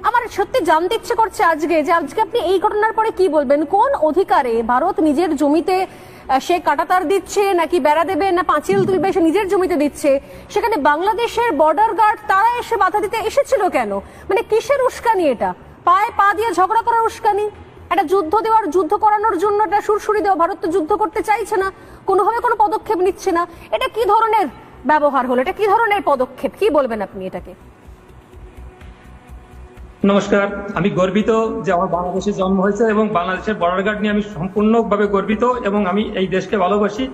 আমার সত্যি জানতে ইচ্ছে করছে আজকে আপনি এই ঘটনার পরে কি বলবেন? কোন অধিকারে ভারত নিজের জমিতে সে কাঁটাতার দিচ্ছে, নাকি বেড়া দেবে, না পাঁচিল তুলবে, সে নিজের জমিতে দিচ্ছে, সেখানে বাংলাদেশের বর্ডার গার্ড তারা এসে বাধা দিতে এসেছিল কেন? মানে কিসের উস্কানি এটা? পায়ে পা দিয়ে ঝগড়া করার উস্কানি? একটা যুদ্ধ করানোর জন্য একটা সুরসুরি দেওয়া? ভারত তো যুদ্ধ করতে চাইছে না, কোনোভাবে কোনো পদক্ষেপ নিচ্ছে না। এটা কি ধরনের ব্যবহার হলো? এটা কি ধরনের পদক্ষেপ? কি বলবেন আপনি এটাকে? নমস্কার, আমি গর্বিত যে আমার বাংলাদেশে জন্ম হয়েছে এবং বাংলাদেশের বর্ডার গার্ড নিয়ে আমি সম্পূর্ণভাবে গর্বিত এবং আমি এই দেশকে ভালোবাসি।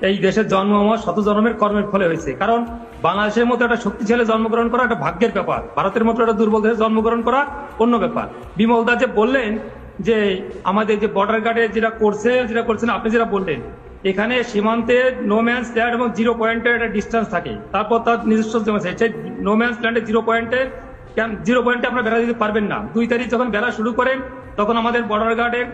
এই দেশের জন্ম আমার শত জন্মের কর্মের ফলে হয়েছে। কারণ বাংলাদেশের মতো একটা শক্তিশালী জন্মগ্রহণ করা একটা ভাগ্যের ব্যাপার, ভারতের মতো একটা দুর্বল দেশে জন্মগ্রহণ করা অন্য ব্যাপার। বিমল দা যে বললেন যে আমাদের যে বর্ডার গার্ডে যেটা করছেন, আপনি যেটা বললেন, এখানে সীমান্তে নো ম্যানস ল্যান্ড এবং 0 পয়েন্টের একটা ডিস্টেন্স থাকে, তারপর তার নিজস্ব জমি আছে। সেই নো ম্যানস ল্যান্ডে 0 পয়েন্টে আপনারা বেড়া দিতে পারবেন না। 2 তারিখ যখন বেড়া শুরু করেন তখন আমাদের বর্ডার গার্ডের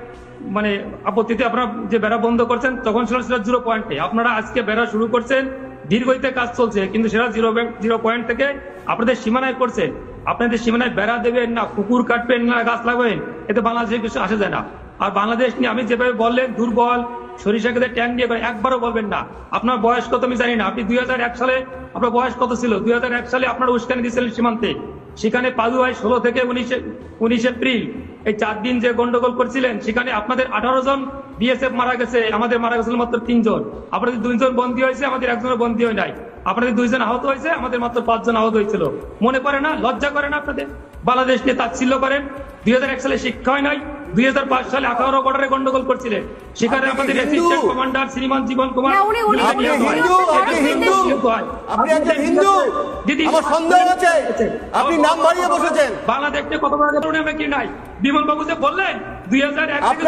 মানে আপত্তিতে আপনারা যে বেড়া বন্ধ করছেন তখন ছিল 0 পয়েন্টে। আপনারা আজকে বেড়া শুরু করছেন, দীর্ঘতে কাজ চলছে, কিন্তু সেটা 0 পয়েন্ট থেকে আপনাদের সীমানায় করছেন। আপনাদের সীমানায় বেড়া দেবেন না, কুকুর কাটবেন না, গাছ লাগাবেন, এতে বাংলাদেশে কিছু আসা যায় না। আর বাংলাদেশ নিয়ে আমি যেভাবে বললেন দুর্বল, সরিষা খেতে ট্যাঙ্ক দিয়ে একবারও বলবেন না। আপনার বয়স কত আমি জানি না, আপনি 2001 সালে আপনার বয়স কত ছিল? 2001 সালে আপনারা উস্কানি দিয়েছিলেন সীমান্তে। সেখানে পাদুয়ায় 16 থেকে 19 এপ্রিল এই 4 দিন যে গন্ডগোল করছিলেন, সেখানে আপনাদের 18 জন বিএসএফ মারা গেছে, আমাদের মারা গেছিল মাত্র 3 জন। আপনাদের 2 জন বন্দী হয়েছে, আমাদের 1 জনের বন্দী হয় নাই। আপনাদের 2 জন আহত হয়েছে, আমাদের মাত্র 5 জন আহত হয়েছিল। মনে করে না? লজ্জা করে না আপনাদের? বাংলাদেশ নিয়ে তাচ্ছিল্য করেন। 2001 সালে শিক্ষা হয় নাই, 2005 সালে 18 বর্ডারে গন্ডগোল করছিলেন, সেখানে আমাদের অ্যাসিস্ট্যান্ট কমান্ডার শ্রীমান জীবন কুমার আপনি নাম বাড়িয়ে বসেছেন। বাংলাদেশ নিয়ে কত বড় আমরা কি নাই? বিমল বাবু যে বললেন 2001 থেকে